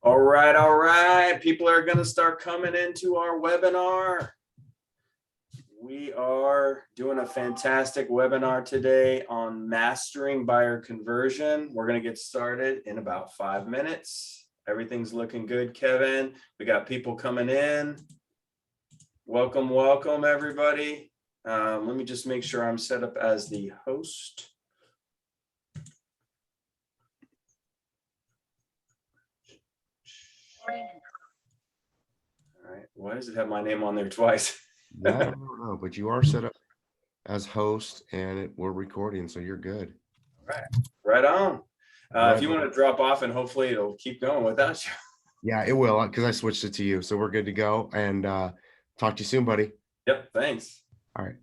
All right. People are going to start coming into our webinar. We are doing a fantastic webinar today on mastering buyer conversion. We're going to get started in about 5 minutes. Everything's looking good, Kevin. We got people coming in. Welcome, everybody. Let me just make sure I'm set up as the host. All right, why does it have my name on there twice? I don't know, but you are set up as host and we're recording, so you're good. All right on. If you want to drop off, and hopefully it'll keep going without you. Yeah, it will, because I switched it to you, so we're good to go. And talk to you soon, buddy. Yep, thanks. All right.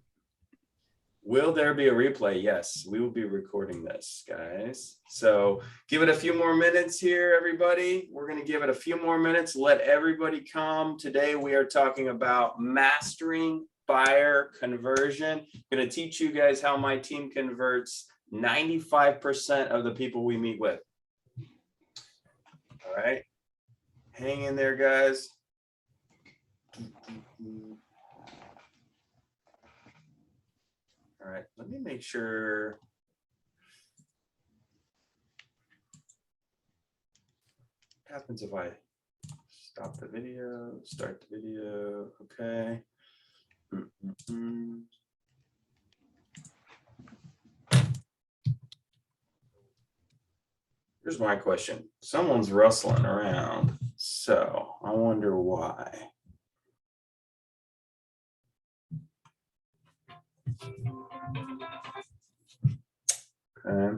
Will there be a replay? Yes, we will be recording this, guys. So give it a few more minutes here, everybody. We're going to give it a few more minutes. Let everybody come. Today we are talking about mastering buyer conversion. I'm going to teach you guys how my team converts 95% of the people we meet with. All right. Hang in there, guys. All right, let me make sure. What happens if I stop the video, start the video? Okay. Here's my question. Someone's rustling around, so I wonder why. Okay.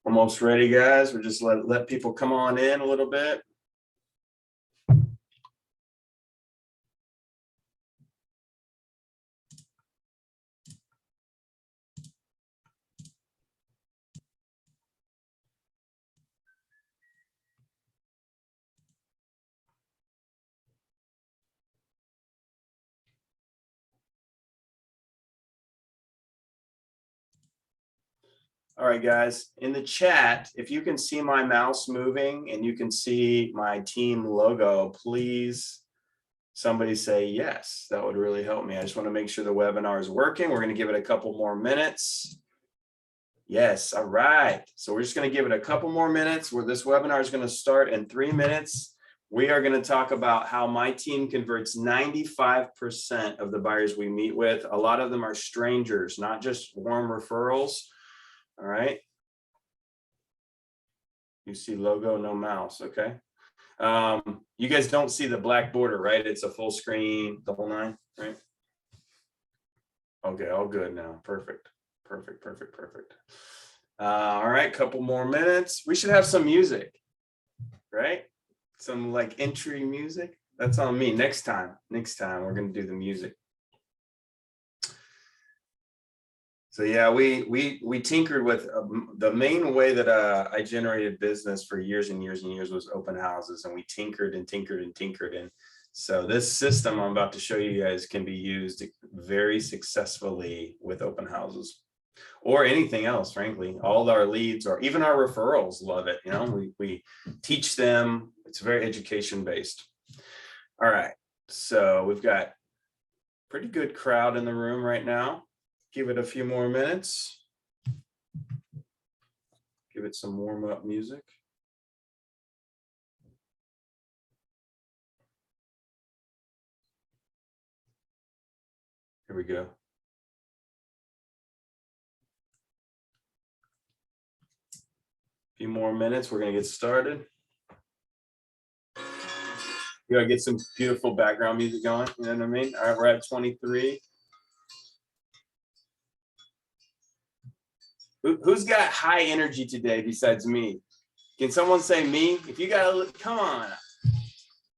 Almost ready, guys. We're just let people come on in a little bit. All right, guys, in the chat, if you can see my mouse moving and you can see my team logo, please somebody say yes. That would really help me. I just want to make sure the webinar is working. We're going to give it a couple more minutes. Yes, all right. So we're just going to give it a couple more minutes where this webinar is going to start in 3 minutes. We are going to talk about how my team converts 95% of the buyers we meet with. A lot of them are strangers, not just warm referrals. All right. You see logo, no mouse. Okay. You guys don't see the black border, right? It's a full screen, the whole nine, right? Okay, all good now. Perfect. All right, couple more minutes. We should have some music, right? Some like entry music. That's on me. Next time we're gonna do the music. So yeah, we tinkered with the main way that I generated business for years and years was open houses, and we tinkered. And so this system I'm about to show you guys can be used very successfully with open houses or anything else, frankly. All our leads or even our referrals love it. You know, we teach them. It's very education based. All right, so we've got pretty good crowd in the room right now. Give it a few more minutes. Give it some warm-up music. Here we go. A few more minutes, we're gonna get started. You gotta get some beautiful background music going, you know what I mean? All right, we're at 23. Who's got high energy today besides me? Can someone say me? If you got, come on.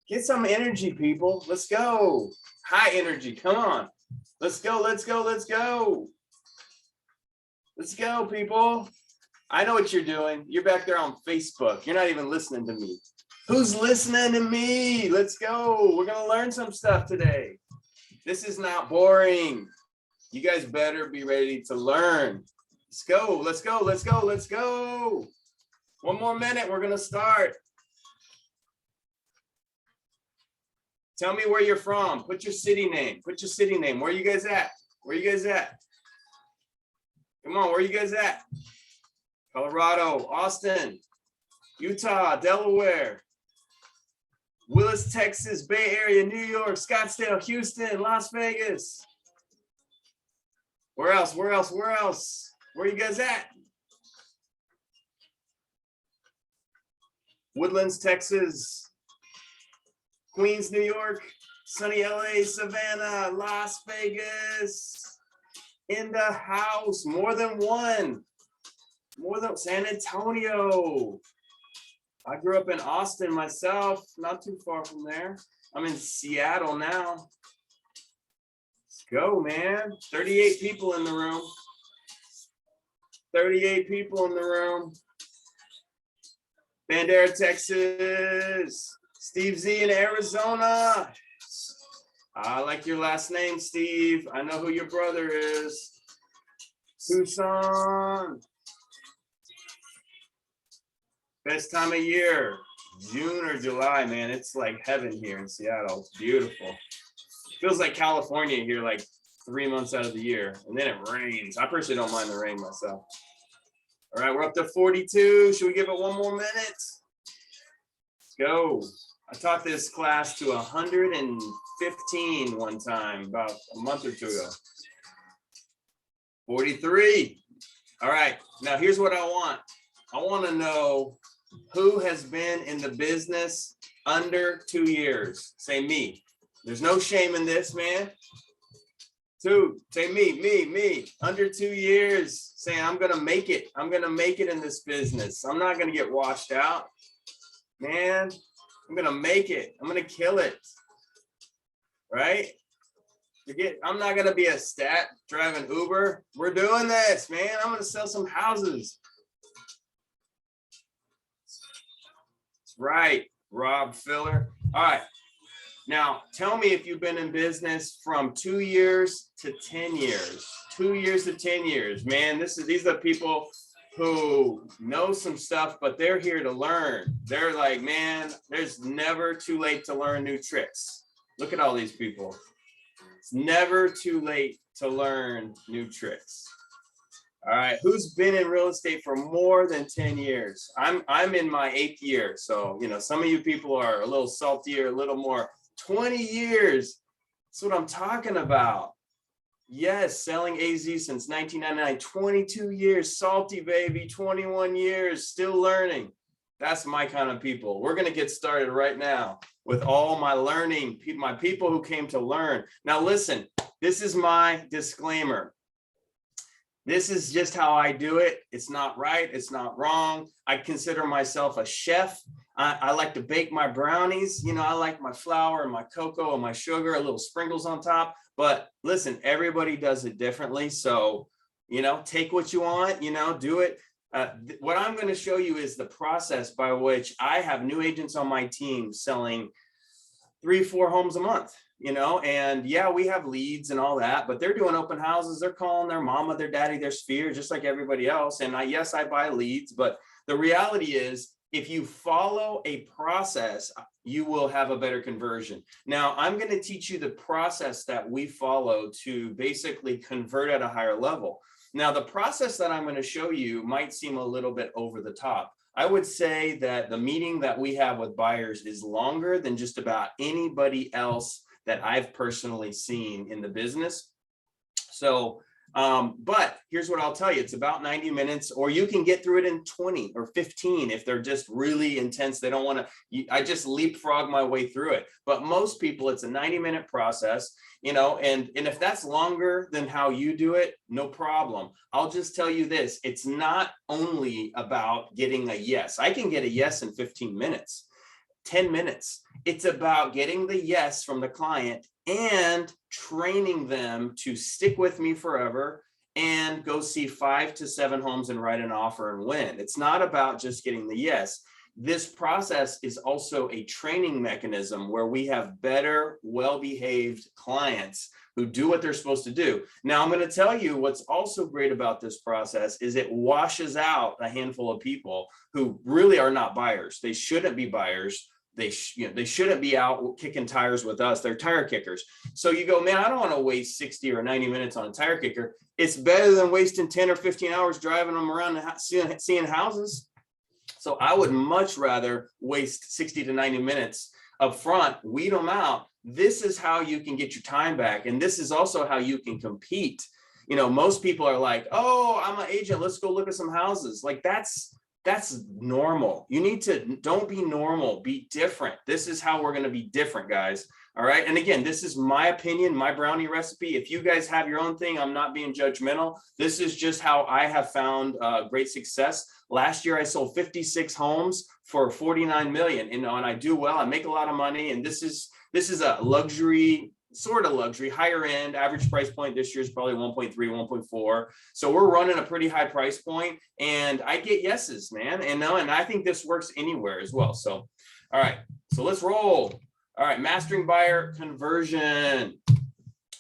Get some energy, people. Let's go. High energy, come on. Let's go. Let's go, people. I know what you're doing. You're back there on Facebook. You're not even listening to me. Who's listening to me? Let's go. We're going to learn some stuff today. This is not boring. You guys better be ready to learn. Let's go, let's go, let's go, let's go. One more minute, we're gonna start. Tell me where you're from. Put your city name. Put your city name. Where are you guys at? Where are you guys at? Come on, where are you guys at? Colorado, Austin, Utah, Delaware, Willis, Texas, Bay Area, New York, Scottsdale, Houston, Las Vegas. Where else? Where else? Where else? Where are you guys at? Woodlands, Texas, Queens, New York, sunny LA, Savannah, Las Vegas, in the house, more than one, more than San Antonio. I grew up in Austin myself, not too far from there. I'm in Seattle now. Let's go, man. 38 people in the room. 38 people in the room. Bandera, Texas. Steve Z in Arizona. I like your last name, Steve. I know who your brother is. Tucson. Best time of year, June or July, man. It's like heaven here in Seattle. It's beautiful. Feels like California here, like 3 months out of the year. And then it rains. I personally don't mind the rain myself. All right, we're up to 42. Should we give it one more minute? Let's go. I taught this class to 115 one time, about a month or two ago. 43. All right, now here's what I want. I want to know who has been in the business under 2 years. Say me. There's no shame in this, man. Two, say me, under 2 years, saying I'm gonna make it. I'm gonna make it in this business. I'm not gonna get washed out, man. I'm gonna make it. I'm gonna kill it, right? I'm not gonna be a stat driving Uber. We're doing this, man. I'm gonna sell some houses. That's right, Rob Filler. All right. Now, tell me if you've been in business from 2 years to 10 years. 2 years to 10 years, man. These are people who know some stuff, but they're here to learn. They're like, man, there's never too late to learn new tricks. Look at all these people. It's never too late to learn new tricks. All right, who's been in real estate for more than 10 years? I'm in my 8th year. So, you know, some of you people are a little saltier, a little more. 20 years. That's what I'm talking about. Yes, selling AZ since 1999, 22 years, salty baby, 21 years, still learning. That's my kind of people. We're going to get started right now with all my learning, my people who came to learn. Now, listen, this is my disclaimer. This is just how I do it. It's not right. It's not wrong. I consider myself a chef. I like to bake my brownies. You know, I like my flour and my cocoa and my sugar, a little sprinkles on top. But listen, everybody does it differently. So, you know, take what you want, you know, do it. What I'm going to show you is the process by which I have new agents on my team selling 3-4 homes a month, you know, and yeah, we have leads and all that, but they're doing open houses. They're calling their mama, their daddy, their sphere, just like everybody else. And yes, I buy leads, but the reality is, if you follow a process, you will have a better conversion. Now, I'm going to teach you the process that we follow to basically convert at a higher level. Now, the process that I'm going to show you might seem a little bit over the top. I would say that the meeting that we have with buyers is longer than just about anybody else that I've personally seen in the business. So, but here's what I'll tell you, it's about 90 minutes, or you can get through it in 20 or 15 if they're just really intense. They don't want to, I just leapfrog my way through it. But most people, it's a 90-minute process, you know, and if that's longer than how you do it, no problem. I'll just tell you this, it's not only about getting a yes. I can get a yes in 15 minutes, 10 minutes. It's about getting the yes from the client and training them to stick with me forever and go see 5 to 7 homes and write an offer and win. It's not about just getting the yes. this process is also a training mechanism where we have better, well-behaved clients who do what they're supposed to do. Now, I'm going to tell you what's also great about this process is it washes out a handful of people who really are not buyers. They shouldn't be buyers. They shouldn't be out kicking tires with us. They're tire kickers. So you go, man, I don't want to waste 60 or 90 minutes on a tire kicker. It's better than wasting 10 or 15 hours driving them around and seeing houses. So I would much rather waste 60 to 90 minutes up front, weed them out. This is how you can get your time back. And this is also how you can compete. Most people are like, oh, I'm an agent, let's go look at some houses. Like that's normal. You need to, don't be normal, be different. This is how we're going to be different, guys. All right. And again, this is my opinion, my brownie recipe. If you guys have your own thing, I'm not being judgmental. This is just how I have found great success. Last year, I sold 56 homes for 49 million, and I do well. I make a lot of money. And this is a luxury, sort of luxury, higher end. Average price point this year is probably 1.3, 1.4. So we're running a pretty high price point, and I get yeses, man. And I think this works anywhere as well. So, all right, so let's roll. All right, mastering buyer conversion.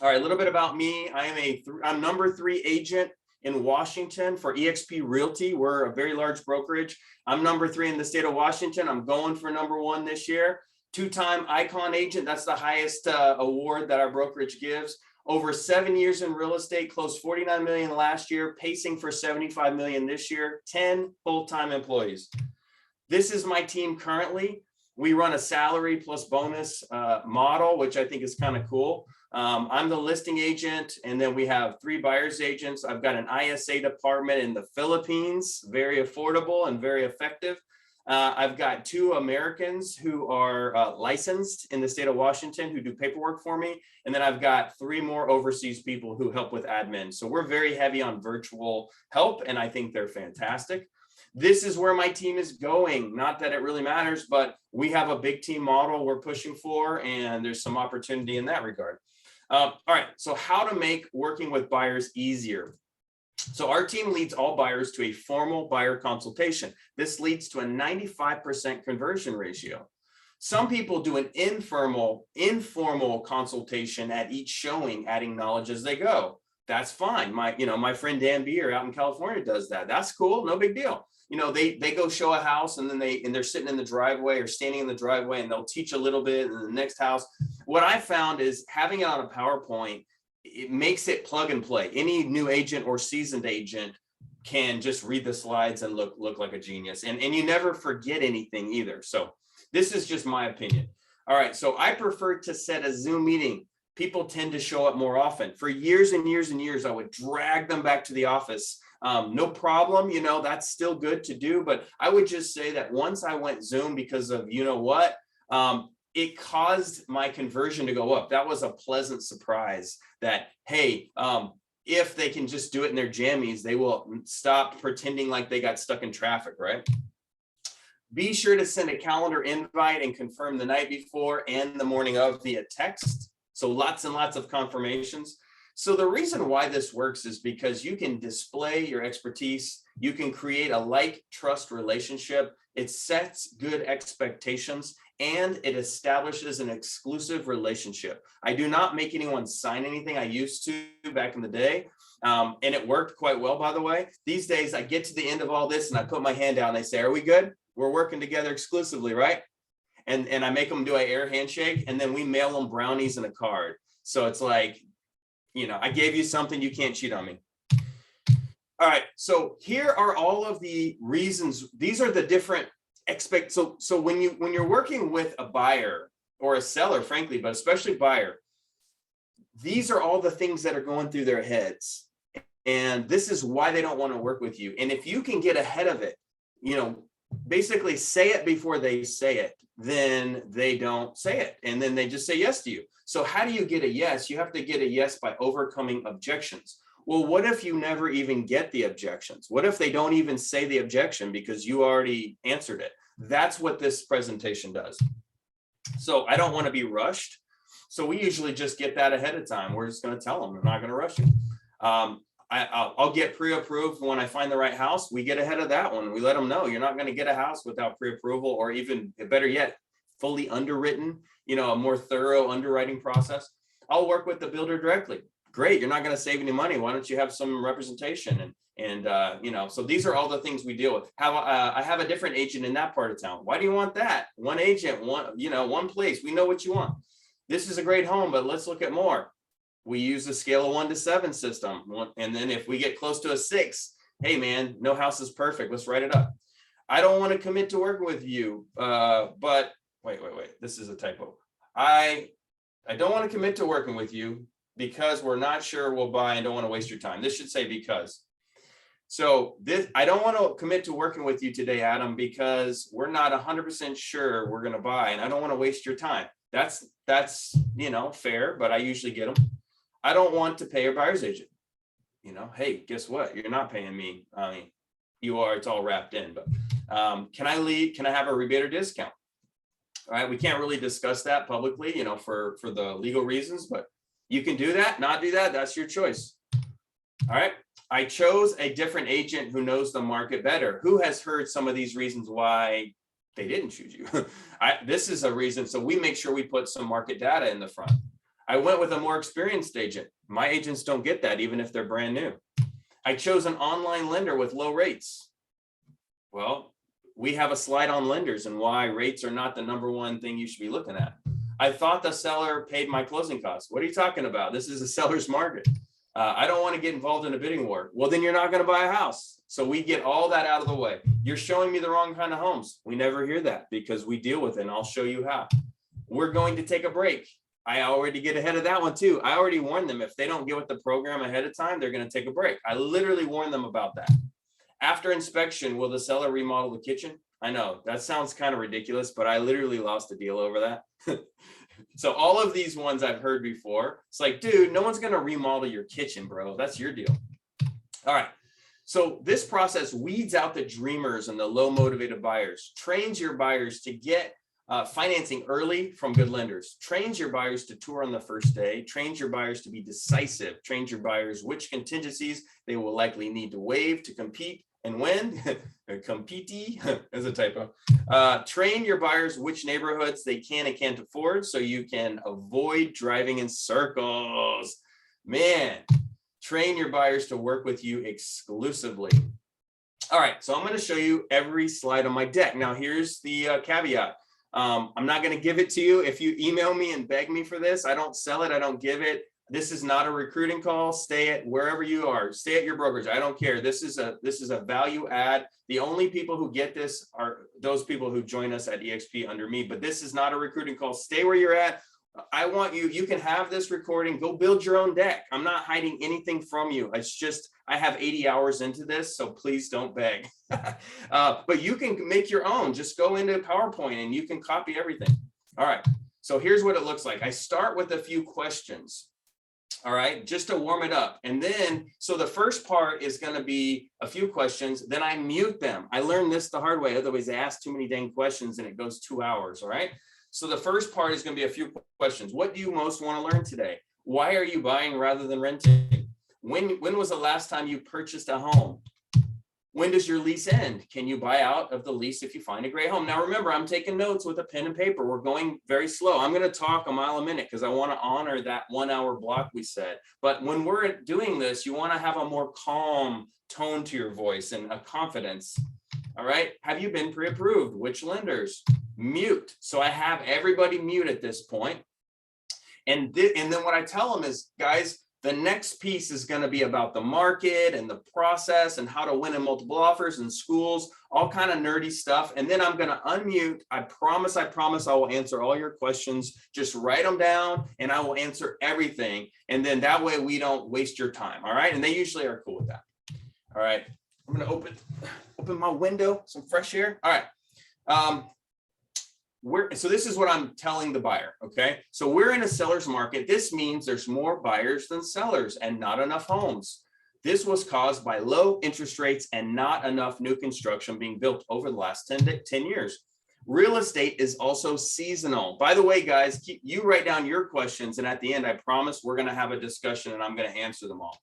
All right, a little bit about me. I'm number 3 agent in Washington for eXp Realty. We're a very large brokerage. I'm number 3 in the state of Washington. I'm going for number 1 this year. 2-time Icon agent. That's the highest award that our brokerage gives. Over 7 years in real estate, closed 49 million last year, pacing for 75 million this year, 10 full-time employees. This is my team currently. We run a salary plus bonus model, which I think is kind of cool. I'm the listing agent, and then we have 3 buyers agents. I've got an ISA department in the Philippines, very affordable and very effective. I've got 2 Americans who are licensed in the state of Washington who do paperwork for me. And then I've got 3 more overseas people who help with admin. So we're very heavy on virtual help, and I think they're fantastic. This is where my team is going. Not that it really matters, but we have a big team model we're pushing for, and there's some opportunity in that regard. All right, so how to make working with buyers easier. So our team leads all buyers to a formal buyer consultation. This leads to a 95% conversion ratio. Some people do an informal consultation at each showing, adding knowledge as they go. That's fine. My friend Dan Beer out in California does that. That's cool, no big deal. They go show a house, and then they're sitting in the driveway or standing in the driveway, and they'll teach a little bit in the next house. What I found is having it on a PowerPoint, it makes it plug and play. Any new agent or seasoned agent can just read the slides and look like a genius. And you never forget anything either. So this is just my opinion. All right, so I prefer to set a Zoom meeting. People tend to show up more often. For years and years and years, I would drag them back to the office. No problem, that's still good to do. But I would just say that once I went Zoom because of it caused my conversion to go up. That was a pleasant surprise that, hey, if they can just do it in their jammies, they will stop pretending like they got stuck in traffic, right? Be sure to send a calendar invite and confirm the night before and the morning of via text. So lots and lots of confirmations. So the reason why this works is because you can display your expertise. You can create a like-trust relationship. It sets good expectations, and it establishes an exclusive relationship. I do not make anyone sign anything. I used to back in the day, and it worked quite well, by the way. These days, I get to the end of all this, and I put my hand down, and they say, are we good? We're working together exclusively, right? And I make them do an air handshake, and then we mail them brownies and a card. So it's like, I gave you something, you can't cheat on me. All right, so here are all of the reasons. These are the different so when you're working with a buyer or a seller, frankly, but especially buyer, these are all the things that are going through their heads. And this is why they don't want to work with you. And if you can get ahead of it, basically say it before they say it, then they don't say it. And then they just say yes to you. So how do you get a yes? You have to get a yes by overcoming objections. Well, what if you never even get the objections? What if they don't even say the objection because you already answered it? That's what this presentation does. So I don't want to be rushed. So we usually just get that ahead of time. We're just going to tell them, I'm not going to rush you. I'll get pre-approved when I find the right house. We get ahead of that one. We let them know you're not going to get a house without pre-approval, or even better yet, fully underwritten, a more thorough underwriting process. I'll work with the builder directly. Great. You're not going to save any money. Why don't you have some representation? So these are all the things we deal with. I have a different agent in that part of town. Why do you want that? One agent, one place. We know what you want. This is a great home, but let's look at more. We use the scale of 1 to 7 system. And then if we get close to a 6, hey man, no house is perfect. Let's write it up. I don't want to commit to working with you, but wait. This is a typo. I don't want to commit to working with you because we're not sure we'll buy and don't want to waste your time. This should say because. So I don't want to commit to working with you today, Adam, because we're not 100% sure we're going to buy, and I don't want to waste your time. That's fair, but I usually get them. I don't want to pay your buyer's agent. Hey, guess what? You're not paying me. I mean, you are. It's all wrapped in. But can I leave? Can I have a rebate or discount? All right. We can't really discuss that publicly, for the legal reasons, but you can do that, not do that. That's your choice. All right. I chose a different agent who knows the market better, who has heard some of these reasons why they didn't choose you. This is a reason. So we make sure we put some market data in the front. I went with a more experienced agent. My agents don't get that, even if they're brand new. I chose an online lender with low rates. Well, we have a slide on lenders and why rates are not the number one thing you should be looking at. I thought the seller paid my closing costs. What are you talking about? This is a seller's market. I don't want to get involved in a bidding war. Well, then you're not going to buy a house. So we get all that out of the way. You're showing me the wrong kind of homes. We never hear that because we deal with it, and I'll show you how. We're going to take a break. I already get ahead of that one too. I already warned them if they don't get with the program ahead of time, they're going to take a break. I literally warned them about that. After inspection, will the seller remodel the kitchen? I know that sounds kind of ridiculous, but I literally lost a deal over that. So all of these ones I've heard before. It's like, dude, no one's going to remodel your kitchen, bro. That's your deal. All right. So this process weeds out the dreamers and the low motivated buyers, trains your buyers to get financing early from good lenders, trains your buyers to tour on the first day, trains your buyers to be decisive, trains your buyers which contingencies they will likely need to waive to compete and when. Compete as a typo. Train your buyers which neighborhoods they can and can't afford so you can avoid driving in circles. Man, train your buyers to work with you exclusively. All right, so I'm going to show you every slide on my deck. Now, here's the caveat. I'm not going to give it to you. If you email me and beg me for this, I don't sell it. I don't give it. This is not a recruiting call. Stay at wherever you are. Stay at your brokerage. I don't care. This is a value add. The only people who get this are those people who join us at EXP under me, but this is not a recruiting call. Stay where you're at. I want you can have this recording. Go build your own deck. I'm not hiding anything from you. It's just, I have 80 hours into this, so please don't beg. But you can make your own. Just go into PowerPoint and you can copy everything. All right. So here's what it looks like. I start with a few questions. All right, just to warm it up. And then, so the first part is going to be a few questions. Then I mute them. I learned this the hard way. Otherwise, they ask too many dang questions and it goes 2 hours. All right. So the first part is going to be a few questions. What do you most want to learn today? Why are you buying rather than renting? When was the last time you purchased a home? When does your lease end? Can you buy out of the lease if you find a great home? Now, remember, I'm taking notes with a pen and paper. We're going very slow. I'm going to talk a mile a minute because I want to honor that 1 hour block we said. But when we're doing this, you want to have a more calm tone to your voice and a confidence. All right. Have you been pre-approved? Which lenders? Mute. So I have everybody mute at this point. And then what I tell them is, guys, the next piece is going to be about the market and the process and how to win in multiple offers and schools, all kind of nerdy stuff. And then I'm going to unmute. I promise I will answer all your questions. Just write them down and I will answer everything. And then that way we don't waste your time. All right. And they usually are cool with that. All right. I'm going to open my window, some fresh air. All right. So this is what I'm telling the buyer, okay? So we're in a seller's market. This means there's more buyers than sellers and not enough homes. This was caused by low interest rates and not enough new construction being built over the last 10 years. Real estate is also seasonal. By the way, guys, you write down your questions, and at the end, I promise we're going to have a discussion and I'm going to answer them all.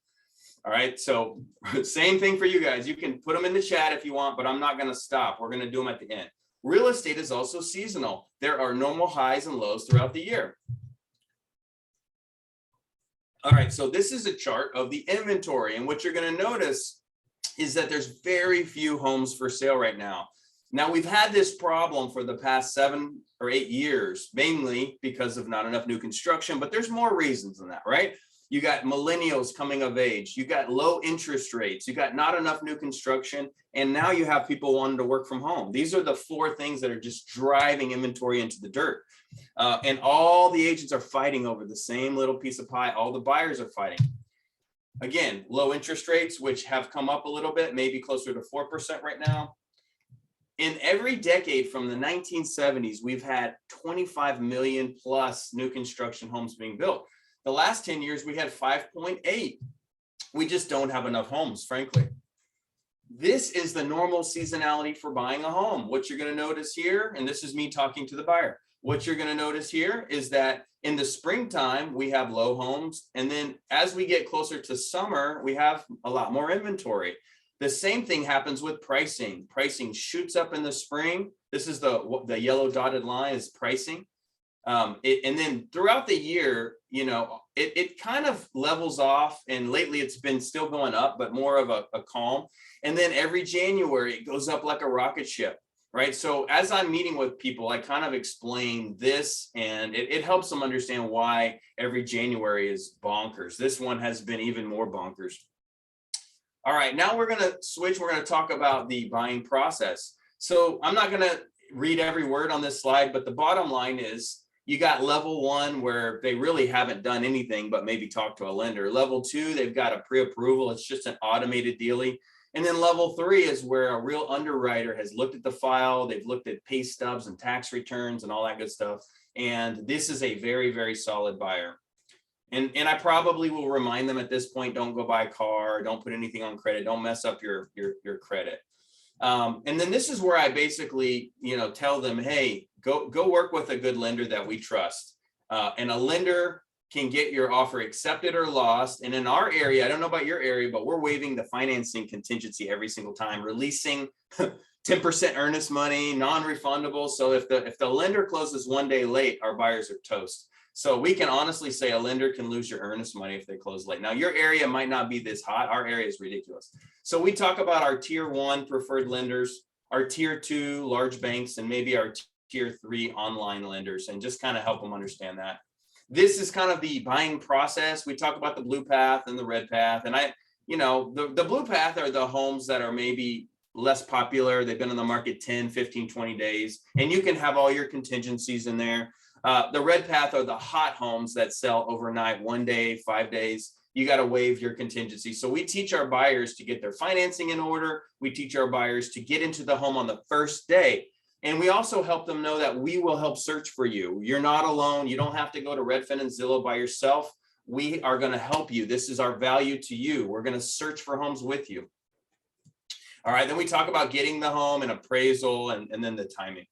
All right, so same thing for you guys. You can put them in the chat if you want, but I'm not going to stop. We're going to do them at the end. Real estate is also seasonal. There are normal highs and lows throughout the year. All right, so this is a chart of the inventory, and what you're going to notice is that there's very few homes for sale right now. Now, we've had this problem for the past 7 or 8 years, mainly because of not enough new construction, but there's more reasons than that, right? You got millennials coming of age, you got low interest rates, you got not enough new construction, and now you have people wanting to work from home. These are the 4 things that are just driving inventory into the dirt. And all the agents are fighting over the same little piece of pie. All the buyers are fighting. Again, low interest rates, which have come up a little bit, maybe closer to 4% right now. In every decade from the 1970s, we've had 25 million plus new construction homes being built. The last 10 years, we had 5.8. We just don't have enough homes, frankly. This is the normal seasonality for buying a home. What you're going to notice here, and this is me talking to the buyer, what you're going to notice here is that in the springtime, we have low homes. And then as we get closer to summer, we have a lot more inventory. The same thing happens with pricing. Pricing shoots up in the spring. This is the yellow dotted line is pricing. And then throughout the year, you know, it kind of levels off, and lately it's been still going up, but more of a calm. And then every January it goes up like a rocket ship, right? So as I'm meeting with people, I kind of explain this, and it helps them understand why every January is bonkers. This one has been even more bonkers. All right, now we're going to switch. We're going to talk about the buying process. So I'm not going to read every word on this slide, but the bottom line is you got level 1 where they really haven't done anything but maybe talk to a lender. Level 2, they've got a pre-approval. It's just an automated dealie. And then level 3 is where a real underwriter has looked at the file. They've looked at pay stubs and tax returns and all that good stuff. And this is a very, very solid buyer. And I probably will remind them at this point, don't go buy a car, don't put anything on credit, don't mess up your credit. And then this is where I basically, you know, tell them, hey, go work with a good lender that we trust. And a lender can get your offer accepted or lost. And in our area, I don't know about your area, but we're waiving the financing contingency every single time, releasing 10% earnest money, non-refundable. So if the lender closes 1 day late, our buyers are toast. So we can honestly say a lender can lose your earnest money if they close late. Now, your area might not be this hot. Our area is ridiculous. So we talk about our tier 1 preferred lenders, our tier 2 large banks, and maybe our tier 3 online lenders, and just kind of help them understand that. This is kind of the buying process. We talk about the blue path and the red path. And the blue path are the homes that are maybe less popular. They've been on the market 10, 15, 20 days, and you can have all your contingencies in there. The red path are the hot homes that sell overnight, 1 day, 5 days. You got to waive your contingency. So we teach our buyers to get their financing in order. We teach our buyers to get into the home on the first day. And we also help them know that we will help search for you. You're not alone. You don't have to go to Redfin and Zillow by yourself. We are going to help you. This is our value to you. We're going to search for homes with you. All right. Then we talk about getting the home and appraisal and then the timing.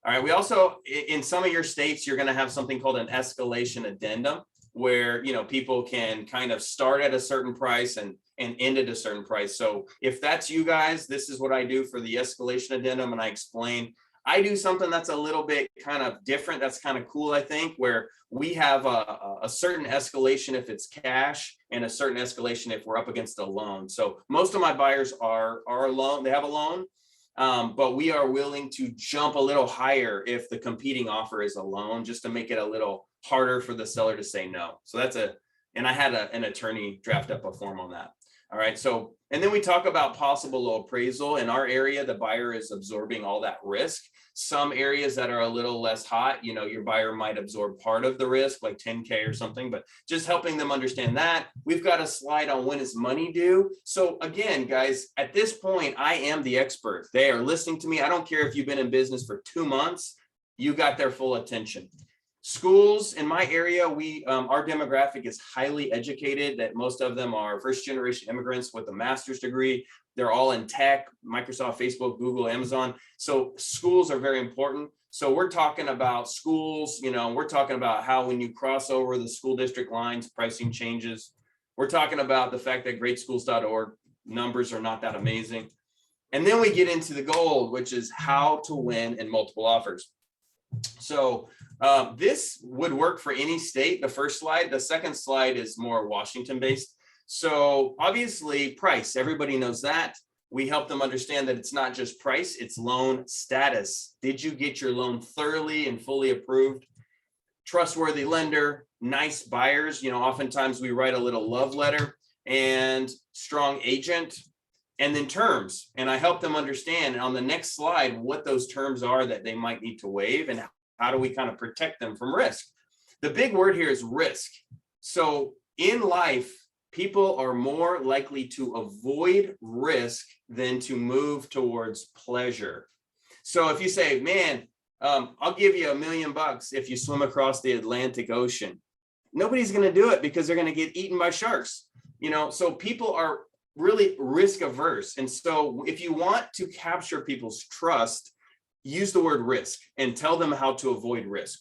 All right. We also, in some of your states, you're going to have something called an escalation addendum, where, you know, people can kind of start at a certain price and end at a certain price. So if that's you guys, this is what I do for the escalation addendum. And I explain, I do something that's a little bit kind of different. That's kind of cool, I think, where we have a certain escalation if it's cash and a certain escalation if we're up against a loan. So most of my buyers are loan, they have a loan. But we are willing to jump a little higher if the competing offer is a loan, just to make it a little harder for the seller to say no. So and I had an attorney draft up a form on that. All right. So, and then we talk about possible low appraisal. In our area, the buyer is absorbing all that risk. Some areas that are a little less hot, you know, your buyer might absorb part of the risk, like 10K or something, but just helping them understand that. We've got a slide on when is money due. So again, guys, at this point, I am the expert. They are listening to me. I don't care if you've been in business for 2 months, you got their full attention. Schools in my area, our demographic is highly educated, that most of them are first generation immigrants with a master's degree. They're all in tech, Microsoft, Facebook, Google, Amazon. So schools are very important. So we're talking about schools, you know, we're talking about how when you cross over the school district lines, pricing changes. We're talking about the fact that greatschools.org numbers are not that amazing. And then we get into the gold, which is how to win in multiple offers. So this would work for any state, the first slide. The second slide is more Washington based. So obviously price, everybody knows that. We help them understand that it's not just price, it's loan status. Did you get your loan thoroughly and fully approved? Trustworthy lender, nice buyers. You know, oftentimes we write a little love letter, and strong agent, and then terms. And I help them understand on the next slide what those terms are that they might need to waive, and how do we kind of protect them from risk. The big word here is risk. So in life, people are more likely to avoid risk than to move towards pleasure. So if you say, man, I'll give you $1 million if you swim across the Atlantic Ocean, nobody's going to do it because they're going to get eaten by sharks. You know, so people are really risk averse. And so if you want to capture people's trust, use the word risk and tell them how to avoid risk.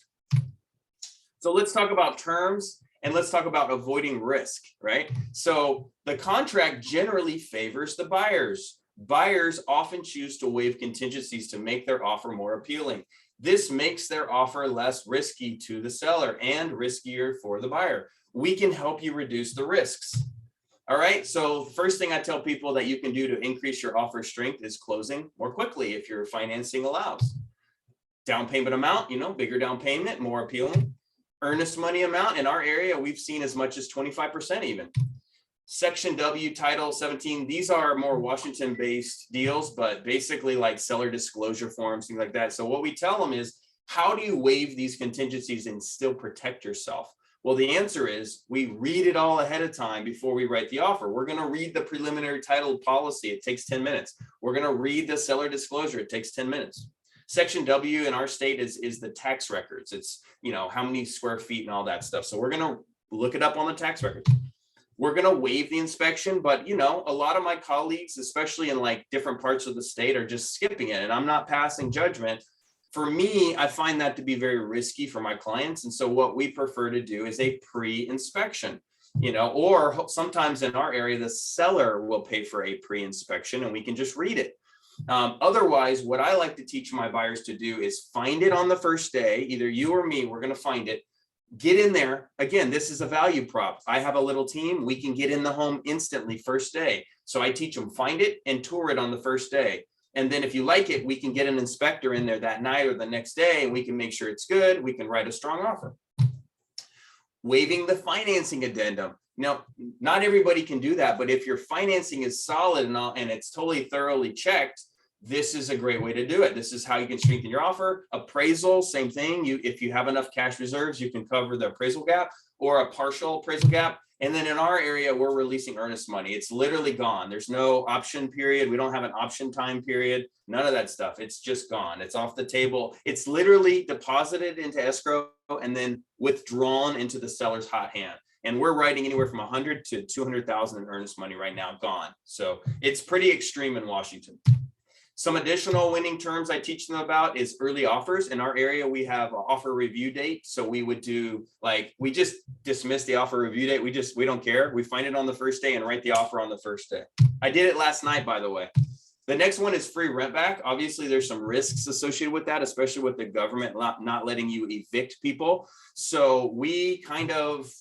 So let's talk about terms. And let's talk about avoiding risk, right? So the contract generally favors the buyers. Buyers often choose to waive contingencies to make their offer more appealing. This makes their offer less risky to the seller and riskier for the buyer. We can help you reduce the risks. All right, so first thing I tell people that you can do to increase your offer strength is closing more quickly if your financing allows. Down payment amount, you know, bigger down payment, more appealing. Earnest money amount in our area, we've seen as much as 25% even. Section W, Title 17, these are more Washington-based deals, but basically like seller disclosure forms, things like that. So what we tell them is, how do you waive these contingencies and still protect yourself? Well, the answer is we read it all ahead of time before we write the offer. We're going to read the preliminary title policy. It takes 10 minutes. We're going to read the seller disclosure. It takes 10 minutes. Section W in our state is the tax records. It's, you know, how many square feet and all that stuff. So we're going to look it up on the tax records. We're going to waive the inspection, but you know, a lot of my colleagues, especially in like different parts of the state, are just skipping it. And I'm not passing judgment. For me, I find that to be very risky for my clients. And so what we prefer to do is a pre-inspection, you know, or sometimes in our area, the seller will pay for a pre-inspection and we can just read it. Otherwise, what I like to teach my buyers to do is find it on the first day. Either you or me, we're going to find it. Get in there. Again, this is a value prop. I have a little team. We can get in the home instantly first day. So I teach them find it and tour it on the first day. And then if you like it, we can get an inspector in there that night or the next day, and we can make sure it's good. We can write a strong offer. Waiving the financing addendum. Now, not everybody can do that, but if your financing is solid and it's totally thoroughly checked, this is a great way to do it. This is how you can strengthen your offer. Appraisal, same thing. If you have enough cash reserves, you can cover the appraisal gap or a partial appraisal gap. And then in our area, we're releasing earnest money. It's literally gone. There's no option period. We don't have an option time period. None of that stuff. It's just gone. It's off the table. It's literally deposited into escrow and then withdrawn into the seller's hot hand. And we're writing anywhere from 100 to 200,000 in earnest money right now, gone. So it's pretty extreme in Washington. Some additional winning terms I teach them about is early offers. In our area, we have an offer review date. So we would do like, we just dismiss the offer review date. We don't care. We find it on the first day and write the offer on the first day. I did it last night, by the way. The next one is free rent back. Obviously, there's some risks associated with that, especially with the government not letting you evict people. So we kind of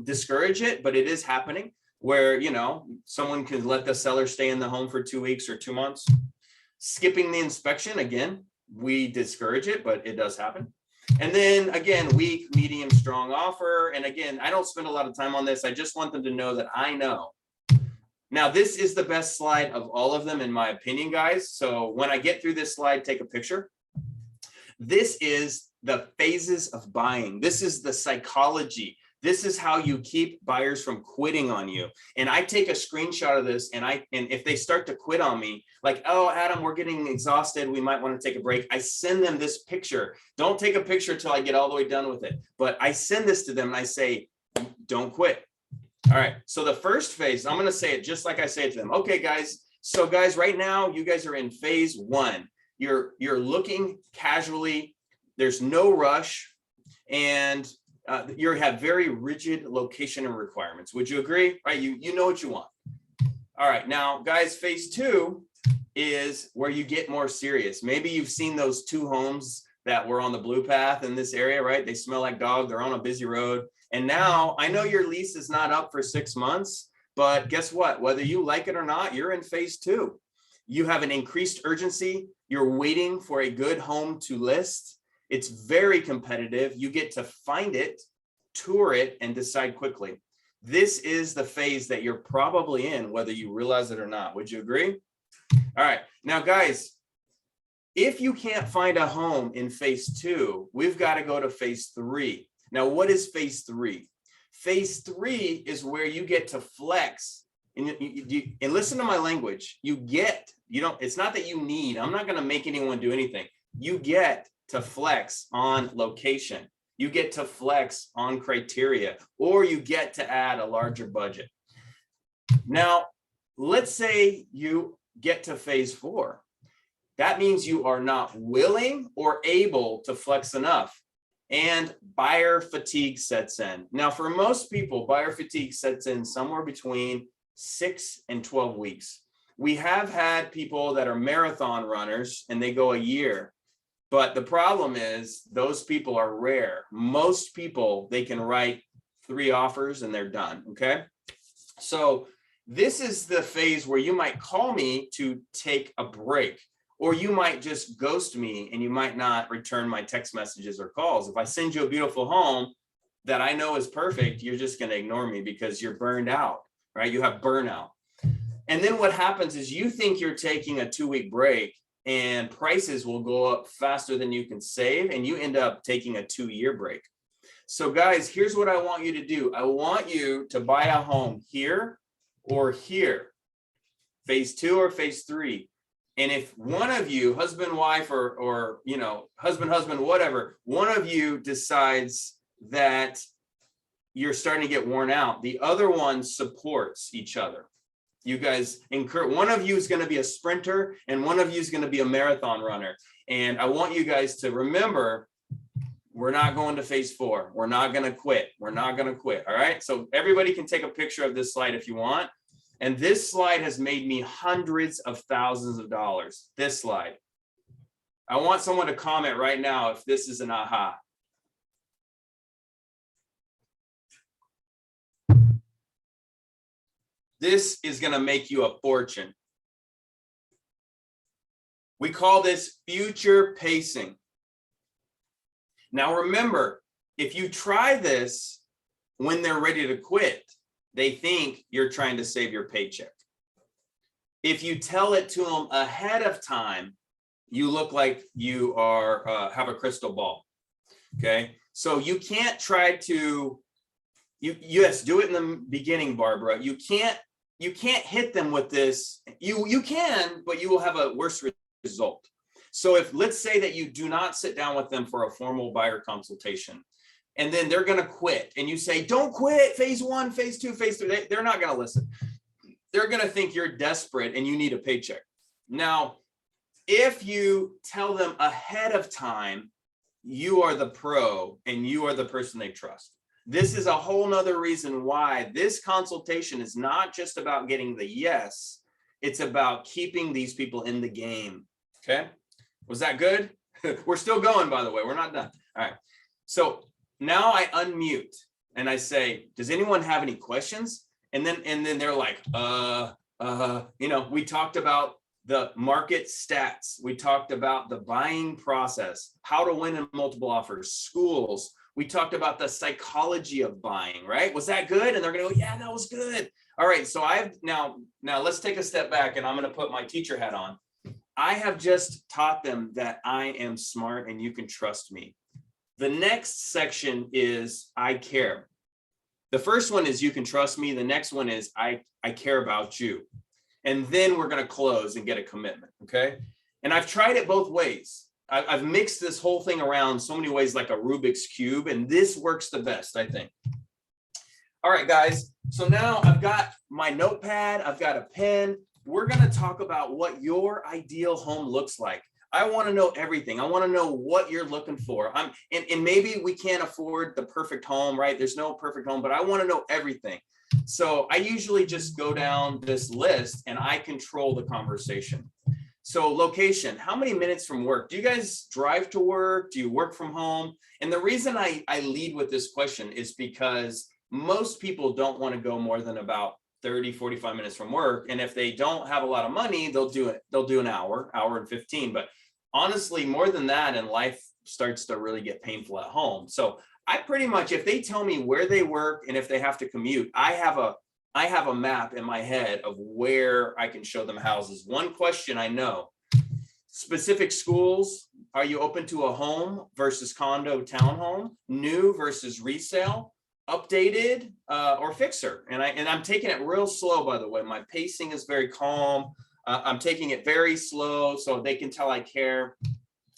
discourage it, but it is happening where, you know, someone can let the seller stay in the home for 2 weeks or 2 months. Skipping the inspection, again, we discourage it, but it does happen. And then again, weak, medium, strong offer. And again, I don't spend a lot of time on this. I just want them to know that I know. Now, this is the best slide of all of them, in my opinion, guys. So when I get through this slide, take a picture. This is the phases of buying. This is the psychology. This is how you keep buyers from quitting on you. And I take a screenshot of this, and if they start to quit on me, like, oh, Adam, we're getting exhausted, we might want to take a break, I send them this picture. Don't take a picture till I get all the way done with it. But I send this to them and I say, don't quit. All right. So the first phase, I'm going to say it just like I say it to them. Okay, guys. So guys, right now, you guys are in phase 1. You're looking casually. There's no rush. And you have very rigid location and requirements. Would you agree? Right? You know what you want. All right, now guys, phase 2 is where you get more serious. Maybe you've seen those 2 homes that were on the blue path in this area, right? They smell like dog, they're on a busy road. And now I know your lease is not up for 6 months, but guess what? Whether you like it or not, you're in phase 2. You have an increased urgency. You're waiting for a good home to list. It's very competitive. You get to find it, tour it, and decide quickly. This is the phase that you're probably in, whether you realize it or not. Would you agree? All right, now guys, if you can't find a home in phase 2, we've got to go to phase 3. Now, what is phase 3? Phase 3 is where you get to flex. And listen to my language. It's not that you need, I'm not going to make anyone do anything. You get to flex on location. You get to flex on criteria, or you get to add a larger budget. Now, let's say you get to phase 4. That means you are not willing or able to flex enough, and buyer fatigue sets in. Now, for most people, buyer fatigue sets in somewhere between 6 and 12 weeks. We have had people that are marathon runners and they go a year. But the problem is those people are rare. Most people, they can write 3 offers and they're done, okay? So this is the phase where you might call me to take a break, or you might just ghost me and you might not return my text messages or calls. If I send you a beautiful home that I know is perfect, you're just gonna ignore me because you're burned out, right? You have burnout. And then what happens is you think you're taking a 2-week break, and prices will go up faster than you can save, and you end up taking a 2-year break. So guys, here's what I want you to do. I want you to buy a home here or here, phase 2 or phase 3. And if one of you, husband, wife, or husband, whatever, one of you decides that you're starting to get worn out, the other one supports each other. You guys one of you is going to be a sprinter and one of you is going to be a marathon runner. And I want you guys to remember, we're not going to phase 4. We're not going to quit. We're not going to quit. All right. So everybody can take a picture of this slide if you want. And this slide has made me hundreds of thousands of dollars. This slide. I want someone to comment right now if this is an aha. This is going to make you a fortune. We call this future pacing. Now remember, if you try this when they're ready to quit, they think you're trying to save your paycheck. If you tell it to them ahead of time, you look like you are have a crystal ball. Okay, so you can't try to. Yes, do it in the beginning, Barbara. You can't hit them with this. You can, but you will have a worse result. So if, let's say that you do not sit down with them for a formal buyer consultation, and then they're going to quit, and you say, don't quit, phase 1, phase 2, phase 3, they're not going to listen. They're going to think you're desperate and you need a paycheck. Now, if you tell them ahead of time, you are the pro and you are the person they trust. This is a whole nother reason why this consultation is not just about getting the yes, it's about keeping these people in the game. Okay, was that good? We're still going, by the way, we're not done. All right, so now I unmute and I say, does anyone have any questions? And then they're like, we talked about the market stats. We talked about the buying process, how to win in multiple offers, schools. We talked about the psychology of buying, right? Was that good? And they're gonna go, yeah, that was good. All right, so now let's take a step back and I'm gonna put my teacher hat on. I have just taught them that I am smart and you can trust me. The next section is I care. The first one is you can trust me. The next one is I care about you. And then we're gonna close and get a commitment, okay? And I've tried it both ways. I've mixed this whole thing around so many ways like a Rubik's Cube, and this works the best, I think. All right, guys, so now I've got my notepad, I've got a pen. We're gonna talk about what your ideal home looks like. I want to know everything. I want to know what you're looking for. And maybe we can't afford the perfect home, right? There's no perfect home, but I want to know everything. So I usually just go down this list and I control the conversation. So location, how many minutes from work? Do you guys drive to work? Do you work from home? And the reason I lead with this question is because most people don't want to go more than about 30, 45 minutes from work. And if they don't have a lot of money, they'll do an hour and 15. But honestly, more than that, and life starts to really get painful at home. So I pretty much, if they tell me where they work and if they have to commute, I have a map in my head of where I can show them houses. One question I know: specific schools. Are you open to a home versus condo townhome? New versus resale? Updated or fixer? And I'm taking it real slow, by the way. My pacing is very calm. I'm taking it very slow so they can tell I care.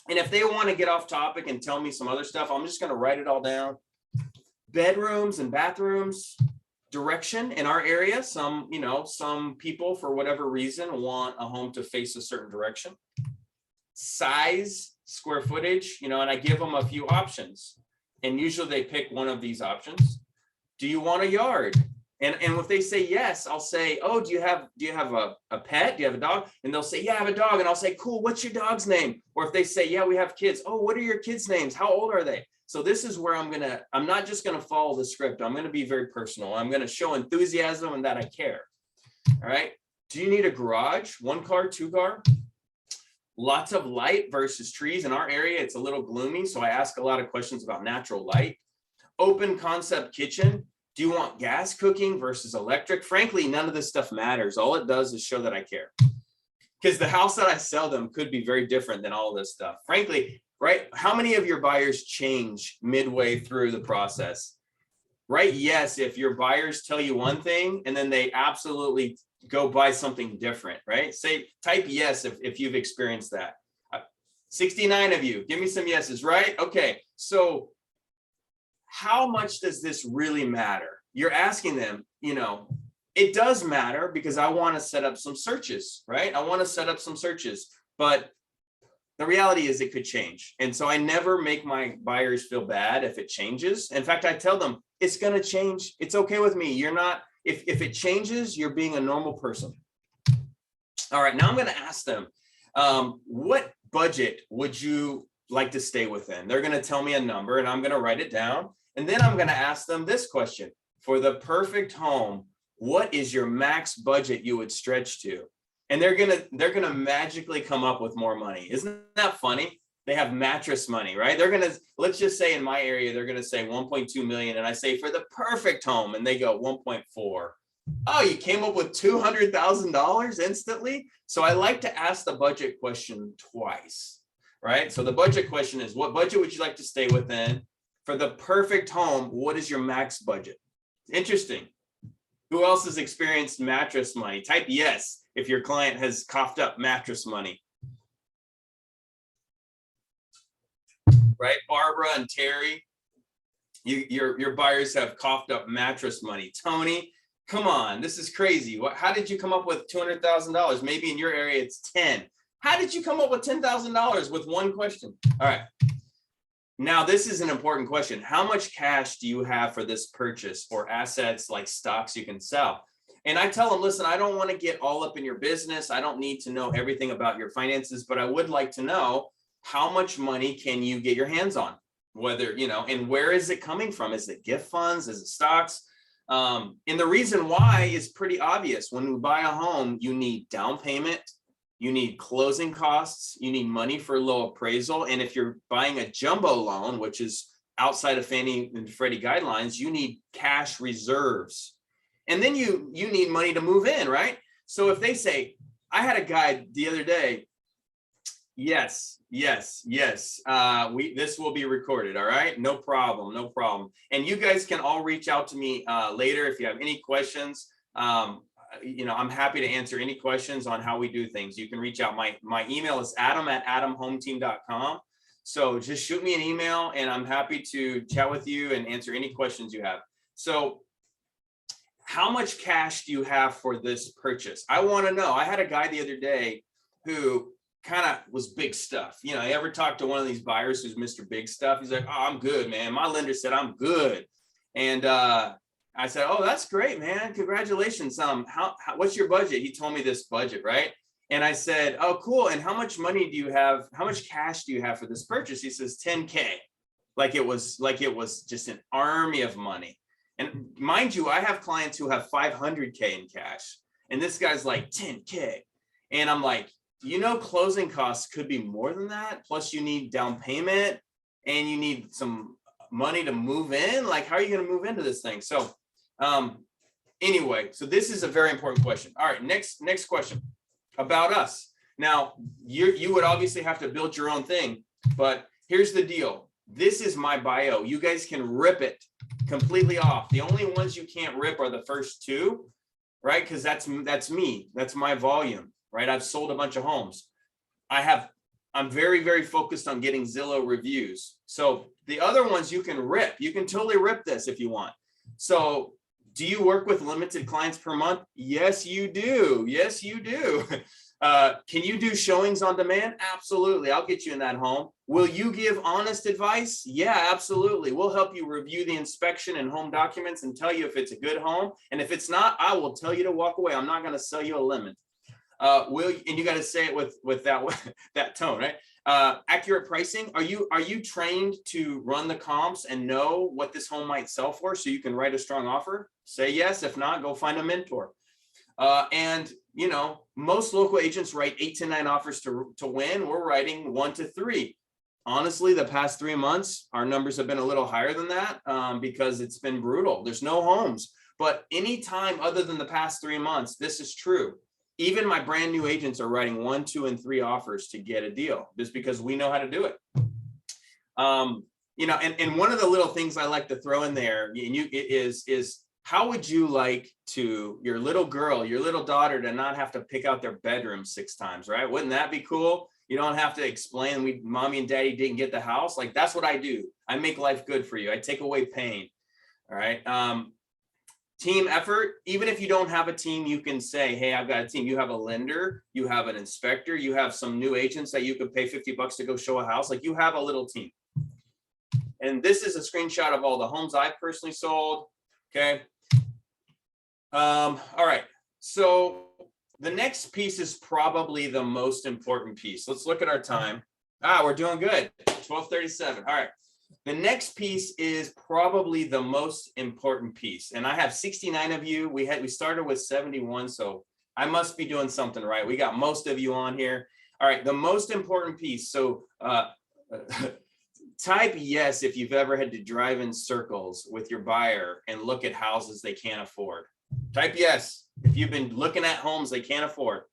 And if they want to get off topic and tell me some other stuff, I'm just going to write it all down. Bedrooms and bathrooms, direction in our area. Some people, for whatever reason, want a home to face a certain direction. Size, square footage, and I give them a few options. And usually they pick one of these options. Do you want a yard? And if they say yes, I'll say, oh, do you have a pet? Do you have a dog? And they'll say, yeah, I have a dog. And I'll say, cool, what's your dog's name? Or if they say, yeah, we have kids. Oh, what are your kids' names? How old are they? So this is where I'm not just going to follow the script. I'm going to be very personal. I'm going to show enthusiasm and that I care. All right. Do you need a garage? 1 car, 2 car? Lots of light versus trees. In our area, it's a little gloomy. So I ask a lot of questions about natural light. Open concept kitchen. Do you want gas cooking versus electric? Frankly, none of this stuff matters. All it does is show that I care. Because the house that I sell them could be very different than all this stuff. Frankly, right? How many of your buyers change midway through the process? Right? Yes, if your buyers tell you one thing and then they absolutely go buy something different, right? Type yes if you've experienced that. 69 of you, give me some yeses, right? Okay, so how much does this really matter? You're asking them, it does matter because I want to set up some searches, right? I want to set up some searches, but the reality is it could change. And so I never make my buyers feel bad if it changes. In fact, I tell them it's going to change. It's okay with me. You're not, if it changes, you're being a normal person. All right, now I'm going to ask them, what budget would you like to stay within? They're going to tell me a number and I'm going to write it down. And then I'm going to ask them this question: for the perfect home, what is your max budget you would stretch to? And they're going to magically come up with more money. Isn't that funny? They have mattress money, right? Let's just say in my area, they're going to say 1.2 million. And I say for the perfect home, and they go 1.4. Oh, you came up with $200,000 instantly. So I like to ask the budget question twice, right? So the budget question is, what budget would you like to stay within? For the perfect home, what is your max budget? Interesting. Who else has experienced mattress money? Type yes if your client has coughed up mattress money. Right, Barbara and Terry, your buyers have coughed up mattress money. Tony, come on, this is crazy. How did you come up with $200,000? Maybe in your area it's 10. How did you come up with $10,000 with one question? All right. Now, this is an important question. How much cash do you have for this purchase, or assets like stocks you can sell? And I tell them, listen, I don't want to get all up in your business. I don't need to know everything about your finances, but I would like to know how much money can you get your hands on? Whether, and where is it coming from? Is it gift funds? Is it stocks? And the reason why is pretty obvious. When you buy a home, you need down payment. You need closing costs, you need money for low appraisal. And if you're buying a jumbo loan, which is outside of Fannie and Freddie guidelines, you need cash reserves. And then you need money to move in, right? So if they say, I had a guy the other day, yes, this will be recorded, all right? No problem. And you guys can all reach out to me later if you have any questions. I'm happy to answer any questions on how we do things. You can reach out. My email is adam@adamhometeam.com. So just shoot me an email and I'm happy to chat with you and answer any questions you have. So how much cash do you have for this purchase? I want to know. I had a guy the other day who kind of was big stuff. You know, you ever talk to one of these buyers who's Mr. Big Stuff? He's like, oh, I'm good, man. My lender said I'm good. And I said, oh, that's great, man. Congratulations. What's your budget? He told me this budget, right? And I said, oh, cool. And how much money do you have? How much cash do you have for this purchase? He says 10K. Like it was just an army of money. And mind you, I have clients who have 500K in cash. And this guy's like 10K. And I'm like, you know, closing costs could be more than that. Plus you need down payment and you need some money to move in. Like, how are you going to move into this thing? So anyway, so this is a very important question. All right, next question about us. Now, you would obviously have to build your own thing, but here's the deal. This is my bio. You guys can rip it completely off. The only ones you can't rip are the first two, right? Because that's me. That's my volume. Right? I've sold a bunch of homes. I'm very, very focused on getting Zillow reviews. So the other ones you can rip. You can totally rip this if you want. So do you work with limited clients per month? Yes, you do. Yes, you do. Can you do showings on demand? Absolutely. I'll get you in that home. Will you give honest advice? Yeah, absolutely. We'll help you review the inspection and home documents and tell you if it's a good home. And if it's not, I will tell you to walk away. I'm not going to sell you a lemon. And you got to say it with that tone, right? Accurate pricing. Are you trained to run the comps and know what this home might sell for so you can write a strong offer? Say yes. If not, go find a mentor. And you know, most local agents write 8 to 9 offers to win. We're writing 1 to 3. Honestly, the past 3 months, our numbers have been a little higher than that because it's been brutal. There's no homes, but anytime other than the past 3 months, this is true. Even my brand new agents are writing 1, 2, and 3 offers to get a deal just because we know how to do it. You know, and one of the little things I like to throw in there is how would you like to your little girl, your little daughter to not have to pick out their bedroom 6 times, right? Wouldn't that be cool? You don't have to explain mommy and daddy didn't get the house. Like that's what I do. I make life good for you. I take away pain. All right. Team effort. Even if you don't have a team, you can say, hey, I've got a team. You have a lender, you have an inspector, you have some new agents that you could pay $50 to go show a house. Like you have a little team. And this is a screenshot of all the homes I've personally sold. Okay. All right. So the next piece is probably the most important piece. Let's look at our time. We're doing good. 12:37. All right. The next piece is probably the most important piece. And I have 69 of you. We started with 71. So I must be doing something right. We got most of you on here. All right. The most important piece. So type yes if you've ever had to drive in circles with your buyer and look at houses they can't afford. Type yes if you've been looking at homes they can't afford.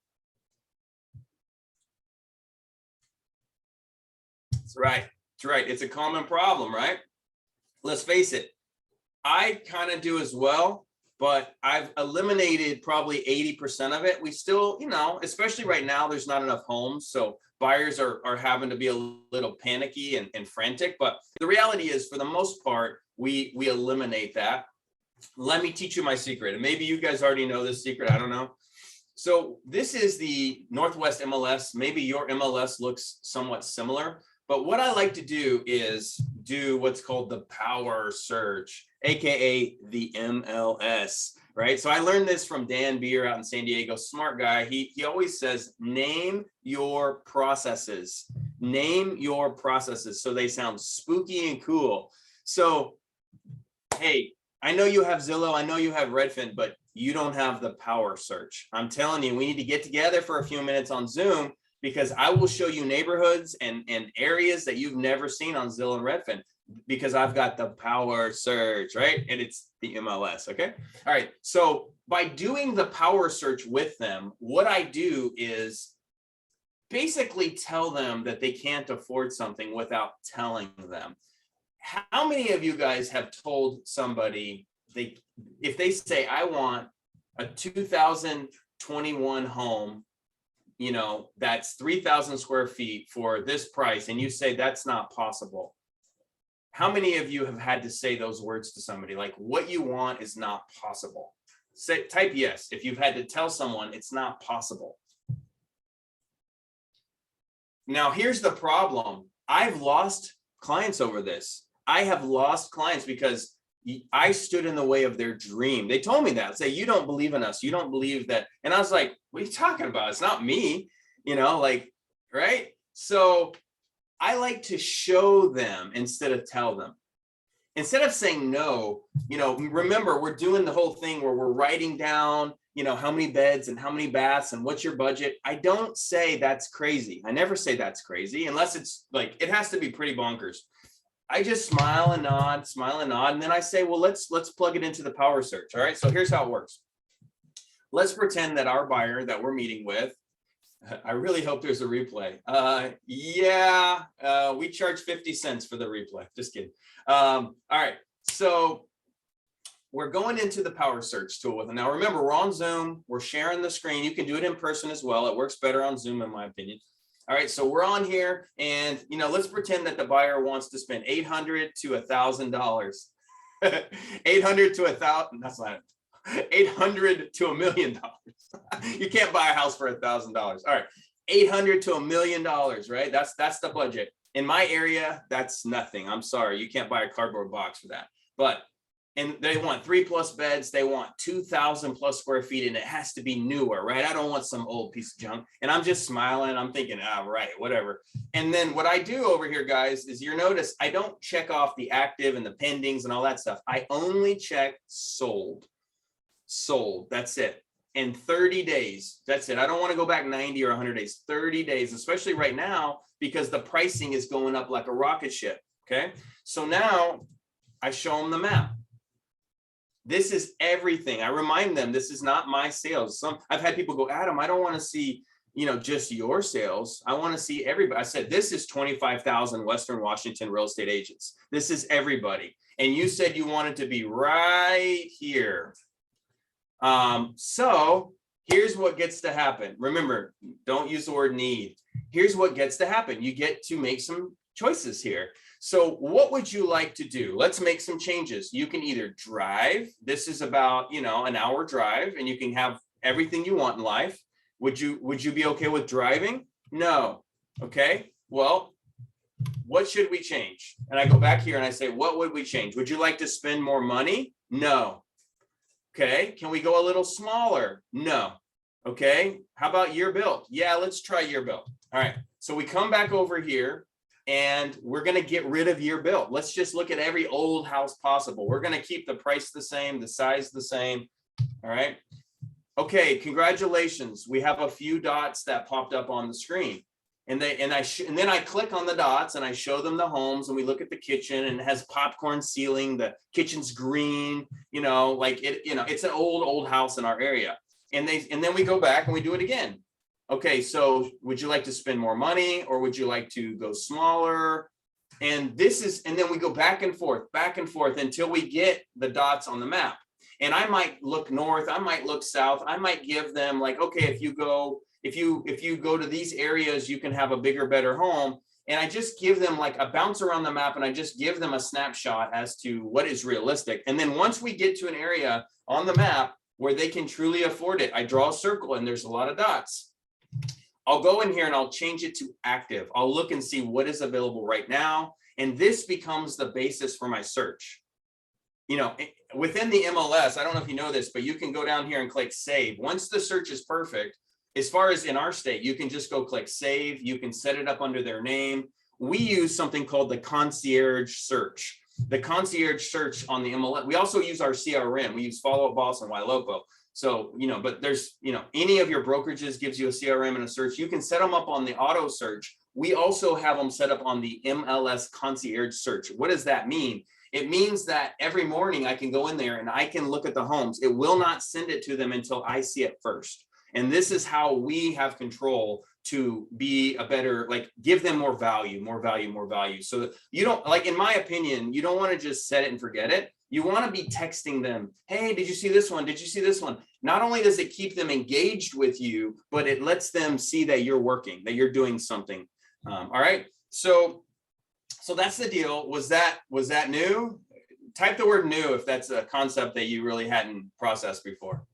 That's right. That's right. It's a common problem, right? Let's face it. I kind of do as well, but I've eliminated probably 80% of it. We still, you know, especially right now, there's not enough homes. So buyers are having to be a little panicky and frantic. But the reality is, for the most part, we eliminate that. Let me teach you my secret. And maybe you guys already know this secret. I don't know. So this is the Northwest MLS. Maybe your MLS looks somewhat similar. But what I like to do is do what's called the power search, AKA the MLS, right? So I learned this from Dan Beer out in San Diego, smart guy. He always says, name your processes. Name your processes so they sound spooky and cool. So, hey, I know you have Zillow, I know you have Redfin, but you don't have the power search. I'm telling you, we need to get together for a few minutes on Zoom, because I will show you neighborhoods and areas that you've never seen on Zillow and Redfin, because I've got the power search, right? And it's the MLS, okay? All right, so by doing the power search with them, what I do is basically tell them that they can't afford something without telling them. How many of you guys have told somebody, if they say, I want a 2021 home, you know, that's 3,000 square feet for this price, and you say that's not possible? How many of you have had to say those words to somebody, like, what you want is not possible? Type yes if you've had to tell someone it's not possible. Now here's the problem. I've lost clients over this. I have lost clients because I stood in the way of their dream. They told me that, say, you don't believe in us. You don't believe that. And I was like, what are you talking about? It's not me, like, right? So I like to show them instead of tell them. Instead of saying no, remember, we're doing the whole thing where we're writing down, how many beds and how many baths and what's your budget. I don't say that's crazy. I never say that's crazy unless it's like, it has to be pretty bonkers. I just smile and nod, and then I say, well, let's plug it into the power search. All right, so here's how it works. Let's pretend that our buyer that we're meeting with, I really hope there's a replay. We charge 50 cents for the replay. Just kidding. All right, so we're going into the power search tool with it. Now remember, we're on Zoom, we're sharing the screen. You can do it in person as well. It works better on Zoom in my opinion. All right, so we're on here and let's pretend that the buyer wants to spend $800 to $1,000. 800 to 1,000, that's not it. 800 to $1 million. You can't buy a house for $1,000. All right, 800 to $1 million, right? That's the budget. In my area, that's nothing. I'm sorry, you can't buy a cardboard box for that. And they want 3+ beds. They want 2,000+ square feet, and it has to be newer, right? I don't want some old piece of junk. And I'm just smiling. I'm thinking, right, whatever. And then what I do over here, guys, is you notice I don't check off the active and the pendings and all that stuff. I only check sold. Sold. That's it. In 30 days. That's it. I don't want to go back 90 or 100 days. 30 days, especially right now, because the pricing is going up like a rocket ship. Okay. So now I show them the map. This is everything. I remind them this is not my sales. I've had people go, Adam, I don't want to see, just your sales. I want to see everybody. I said, this is 25,000 Western Washington real estate agents. This is everybody. And you said you wanted to be right here. So here's what gets to happen. Remember, don't use the word need. Here's what gets to happen. You get to make some choices here. So what would you like to do? Let's make some changes. You can either drive. This is about, an hour drive, and you can have everything you want in life. Would you be okay with driving? No. Okay. Well, what should we change? And I go back here and I say, what would we change? Would you like to spend more money? No. Okay. Can we go a little smaller? No. Okay. How about year built? Yeah, let's try year built. All right. So we come back over here and we're going to get rid of year built. Let's just look at every old house possible. We're going to keep the price the same, the size the same. All right. Okay. Congratulations. We have a few dots that popped up on the screen. And then I click on the dots and I show them the homes, and we look at the kitchen, and it has popcorn ceiling. The kitchen's green, it's an old house in our area. And then we go back and we do it again. Okay, so would you like to spend more money, or would you like to go smaller? And then we go back and forth until we get the dots on the map. And I might look north, I might look south, I might give them like, okay, if you go to these areas, you can have a bigger, better home. And I just give them like a bounce around the map, and I just give them a snapshot as to what is realistic. And then once we get to an area on the map where they can truly afford it, I draw a circle and there's a lot of dots. I'll go in here and I'll change it to active. I'll look and see what is available right now. And this becomes the basis for my search. Within the MLS, I don't know if you know this, but you can go down here and click save. Once the search is perfect, as far as in our state, you can just go click save. You can set it up under their name. We use something called the concierge search. The concierge search on the MLS. We also use our CRM. We use Follow Up Boss and Ylopo. So, but there's, any of your brokerages gives you a CRM and a search. You can set them up on the auto search. We also have them set up on the MLS concierge search. What does that mean? It means that every morning I can go in there and I can look at the homes. It will not send it to them until I see it first. And this is how we have control to be a better, give them more value. So you don't, in my opinion, you don't want to just set it and forget it. You want to be texting them. Hey, did you see this one? Did you see this one? Not only does it keep them engaged with you, but it lets them see that you're working, that you're doing something. All right. So that's the deal. Was that new? Type the word new if that's a concept that you really hadn't processed before.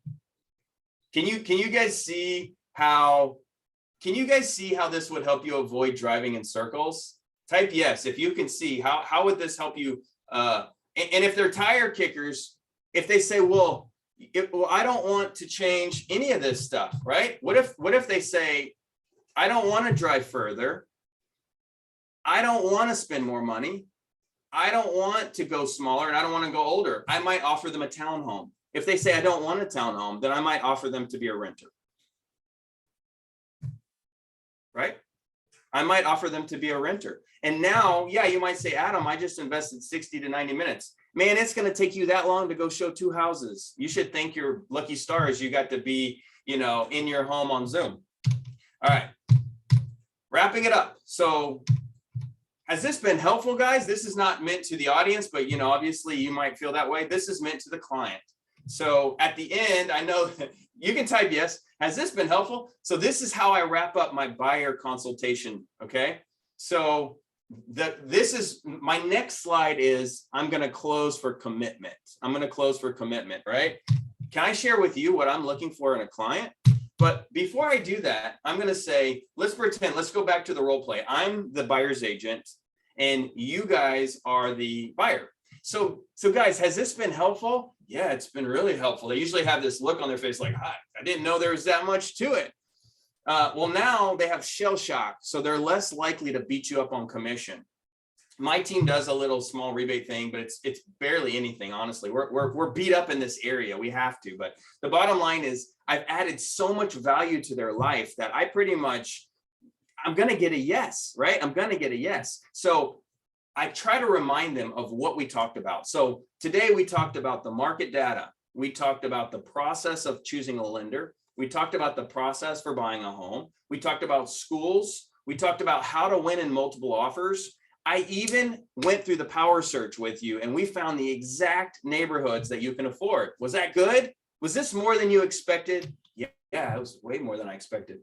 Can you guys see how Can you guys see how this would help you avoid driving in circles? Type yes if you can see how would this help you. And if they're tire kickers, if they say, well, I don't want to change any of this stuff, right? What if they say, I don't want to drive further. I don't want to spend more money. I don't want to go smaller and I don't want to go older. I might offer them a townhome. If they say I don't want a townhome, then I might offer them to be a renter. Right? I might offer them to be a renter. And now, yeah, you might say, Adam, I just invested 60 to 90 minutes. Man, it's going to take you that long to go show 2 houses. You should thank your lucky stars you got to be, in your home on Zoom. All right. Wrapping it up. So has this been helpful, guys? This is not meant to the audience, but obviously you might feel that way. This is meant to the client. So at the end, I know you can type yes. Has this been helpful? So this is how I wrap up my buyer consultation. Okay. So this is my next slide is I'm going to close for commitment. I'm going to close for commitment, right? Can I share with you what I'm looking for in a client? But before I do that, I'm going to say, let's go back to the role play. I'm the buyer's agent and you guys are the buyer. So guys, has this been helpful? Yeah, it's been really helpful. They usually have this look on their face like, hi, I didn't know there was that much to it. Well, now they have shell shock, so they're less likely to beat you up on commission. My team does a little small rebate thing, but it's barely anything, honestly. We're beat up in this area. We have to, but the bottom line is I've added so much value to their life that I'm going to get a yes, right? I'm going to get a yes. So I try to remind them of what we talked about. So today we talked about the market data. We talked about the process of choosing a lender. We talked about the process for buying a home. We talked about schools. We talked about how to win in multiple offers. I even went through the power search with you and we found the exact neighborhoods that you can afford. Was that good? Was this more than you expected? Yeah, it was way more than I expected.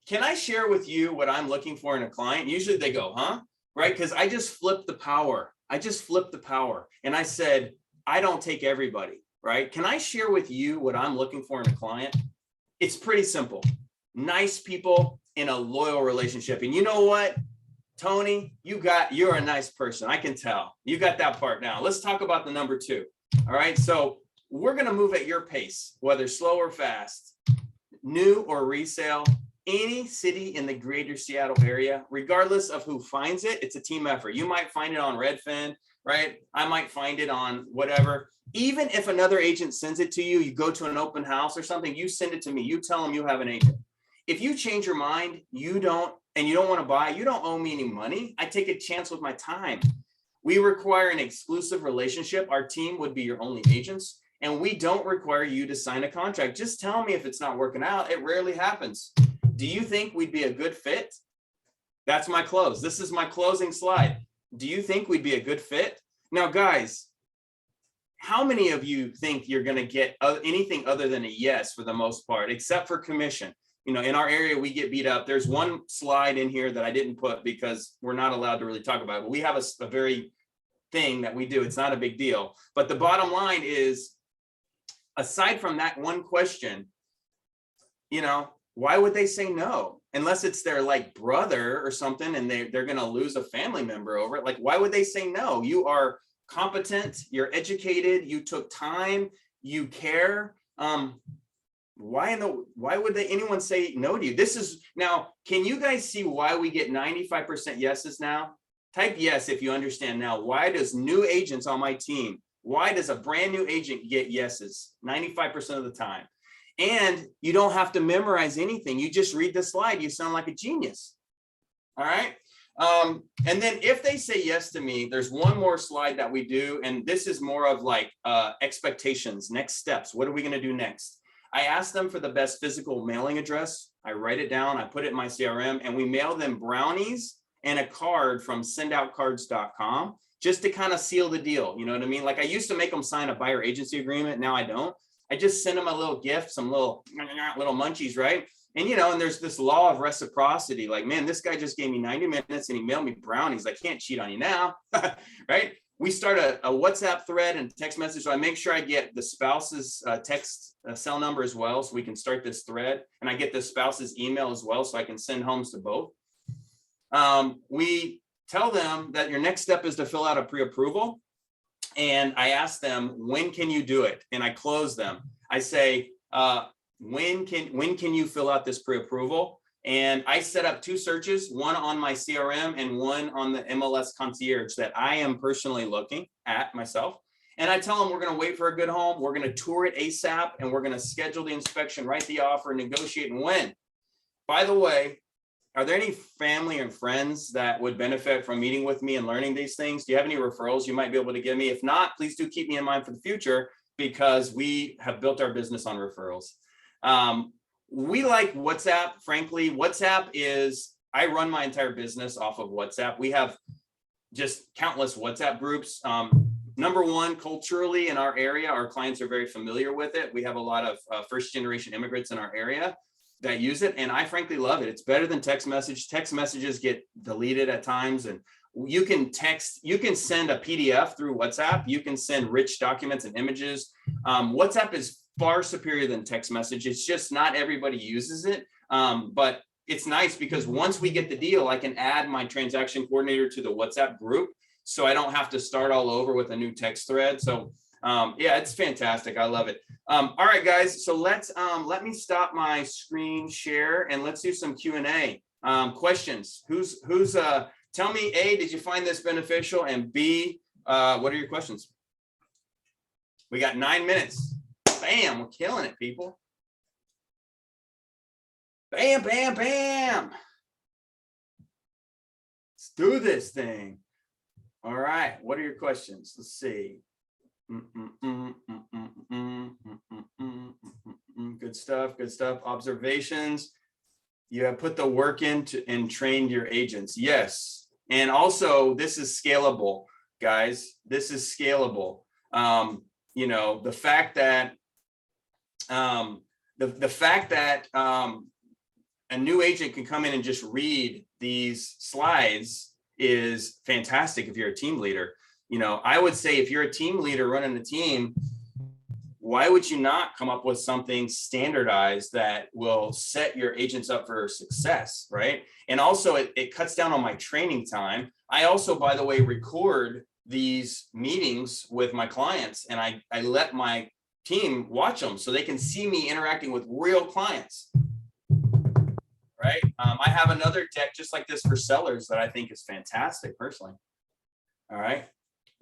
Can I share with you what I'm looking for in a client? Usually they go, huh? Right? Because I just flipped the power. And I said, I don't take everybody, right? Can I share with you what I'm looking for in a client? It's pretty simple. Nice people in a loyal relationship. And you know what, Tony, you're a nice person. I can tell. You got that part now. Let's talk about the number 2. All right. So we're going to move at your pace, whether slow or fast, new or resale, any city in the greater Seattle area, regardless of who finds it, it's a team effort. You might find it on Redfin, right? I might find it on whatever. Even if another agent sends it to you, you go to an open house or something, you send it to me, you tell them you have an agent. If you change your mind, you don't want to buy, you don't owe me any money. I take a chance with my time. We require an exclusive relationship. Our team would be your only agents, and we don't require you to sign a contract. Just tell me if it's not working out. It rarely happens. Do you think we'd be a good fit? That's my close. This is my closing slide. Do you think we'd be a good fit? Now, guys, how many of you think you're going to get anything other than a yes for the most part, except for commission? In our area, we get beat up. There's one slide in here that I didn't put because we're not allowed to really talk about it. But we have a very thing that we do. It's not a big deal. But the bottom line is, aside from that one question, why would they say no? Unless it's their brother or something and they're going to lose a family member over it. Why would they say no? You are competent, you're educated, you took time, you care. Why would anyone say no to you? This is now, can you guys see why we get 95% yeses now? Type yes if you understand now. Why does new agents on my team, why does a brand new agent get yeses 95% of the time? And you don't have to memorize anything. You just read the slide. You sound like a genius. All right. And then if they say yes to me, there's one more slide that we do. And this is more of expectations, next steps. What are we going to do next? I ask them for the best physical mailing address. I write it down. I put it in my CRM and we mail them brownies and a card from sendoutcards.com just to kind of seal the deal. You know what I mean? I used to make them sign a buyer agency agreement. Now I don't. I just send them a little gift, some little munchies, right? And, and there's this law of reciprocity. Man, this guy just gave me 90 minutes and he mailed me brownies. I can't cheat on you now, right? we start a WhatsApp thread and text message. So I make sure I get the spouse's text cell number as well, so we can start this thread, and I get the spouse's email as well, so I can send homes to both. We tell them that your next step is to fill out a pre-approval, and I ask them, when can you do it? And I close them. I say, when can you fill out this pre-approval? And I set up 2 searches, one on my CRM and one on the MLS concierge that I am personally looking at myself. And I tell them we're going to wait for a good home. We're going to tour it ASAP, and we're going to schedule the inspection, write the offer, negotiate, and win. By the way, are there any family and friends that would benefit from meeting with me and learning these things? Do you have any referrals you might be able to give me? If not, please do keep me in mind for the future, because we have built our business on referrals. We like WhatsApp. Frankly, WhatsApp is, I run my entire business off of WhatsApp. We have just countless WhatsApp groups. Number one, culturally in our area, our clients are very familiar with it. We have a lot of first generation immigrants in our area that use it, and I frankly love it. It's better than text message. Text messages get deleted at times, and you can send a PDF through WhatsApp. You can send rich documents and images. WhatsApp is far superior than text message. It's just not everybody uses it. But it's nice because once we get the deal, I can add my transaction coordinator to the WhatsApp group, so I don't have to start all over with a new text thread. So yeah, it's fantastic. I love it. All right, guys. So let me stop my screen share and let's do some Q&A. Questions. Tell me, A, did you find this beneficial? And B, what are your questions? We got 9 minutes. Bam, we're killing it, people. Bam, bam, bam. Let's do this thing. All right, what are your questions? Let's see. Good stuff, good stuff. Observations. You have put the work into and trained your agents. Yes. And also, this is scalable, guys. This is scalable. You know, the fact that a new agent can come in and just read these slides is fantastic if you're a team leader. You know, I would say if you're a team leader running a team, why would you not come up with something standardized that will set your agents up for success, right? And also it cuts down on my training time. I also, by the way, record these meetings with my clients, and I let my team watch them so they can see me interacting with real clients, right? I have another deck just like this for sellers that I think is fantastic personally. All right.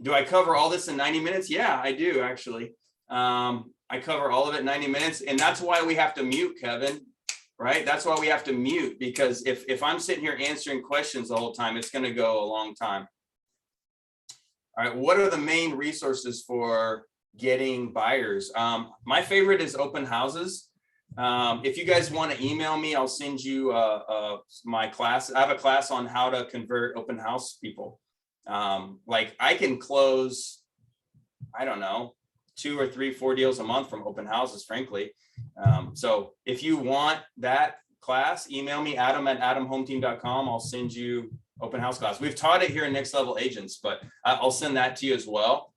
Do I cover all this in 90 minutes? Yeah, I do actually. I cover all of it in 90 minutes, and that's why we have to mute, Kevin, right? That's why we have to mute, because if I'm sitting here answering questions the whole time, it's going to go a long time. All right. What are the main resources for getting buyers? My favorite is open houses. If you guys want to email me, I'll send you my class. I have a class on how to convert open house people. Like I can close, I don't know, 2 or 3, 4 deals a month from open houses, frankly. So if you want that class, email me, adam@adamhometeam.com. I'll send you open house class. We've taught it here in Next Level Agents, but I'll send that to you as well.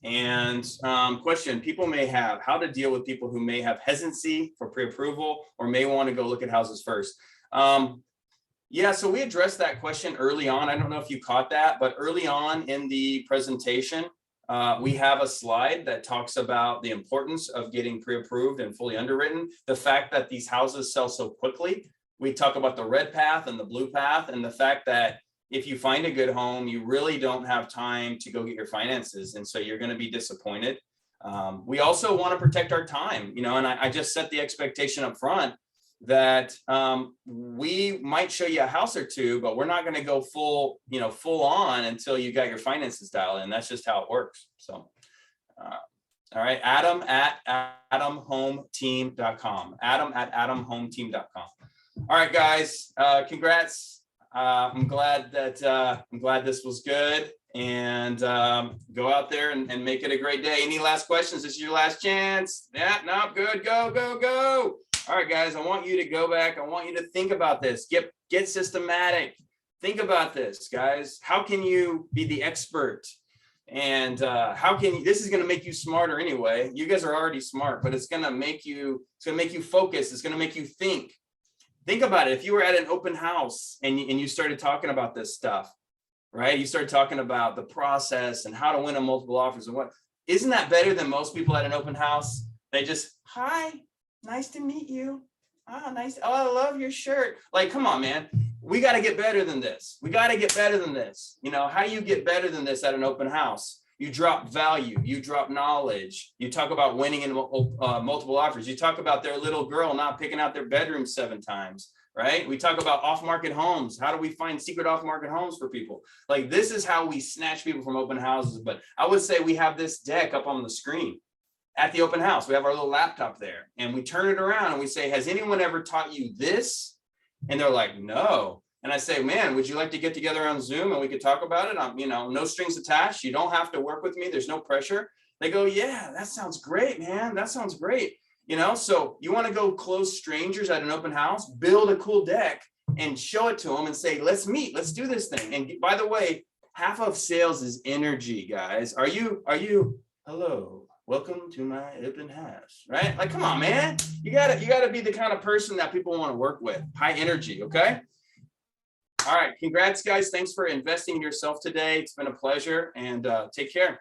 And question people may have, how to deal with people who may have hesitancy for pre-approval or may want to go look at houses first. Yeah, so we addressed that question early on. I don't know if you caught that, but early on in the presentation, we have a slide that talks about the importance of getting pre-approved and fully underwritten. The fact that these houses sell so quickly. We talk about the red path and the blue path, and the fact that if you find a good home, you really don't have time to go get your finances. And so you're going to be disappointed. We also want to protect our time, you know, and I just set the expectation up front that we might show you a house or two, but we're not going to go full on until you got your finances dialed in. That's just how it works. So, all right, adam@adamhometeam.com, adam@adamhometeam.com. All right, guys, congrats. I'm glad this was good, and go out there and make it a great day. Any last questions? This is your last chance. Yeah, no, good, go, go, go. All right, guys, I want you to go back. I want you to think about this. Get systematic. Think about this, guys. How can you be the expert? And how can you, this is going to make you smarter anyway. You guys are already smart, but it's going to make you focus. It's going to make you think. Think about it. If you were at an open house and you started talking about this stuff, right? You started talking about the process and how to win a multiple offers and what, isn't that better than most people at an open house? They just, hi, nice to meet you. Oh, nice. Oh, I love your shirt. Like, come on, man. We got to get better than this. We got to get better than this. You know, how do you get better than this at an open house? You drop value, you drop knowledge. You talk about winning in multiple offers. You talk about their little girl not picking out their bedroom 7 times, right? We talk about off-market homes. How do we find secret off-market homes for people? Like, this is how we snatch people from open houses. But I would say we have this deck up on the screen at the open house. We have our little laptop there and we turn it around and we say, has anyone ever taught you this? And they're like, no. And I say, man, would you like to get together on Zoom and we could talk about it? You know, no strings attached. You don't have to work with me. There's no pressure. They go, yeah, that sounds great, man. That sounds great. You know, so you want to go close strangers at an open house, build a cool deck and show it to them and say, let's meet, let's do this thing. And by the way, half of sales is energy, guys. Are you, hello, welcome to my open house, right? Like, come on, man. You gotta be the kind of person that people want to work with. High energy, okay? All right, congrats, guys. Thanks for investing in yourself today. It's been a pleasure, and take care.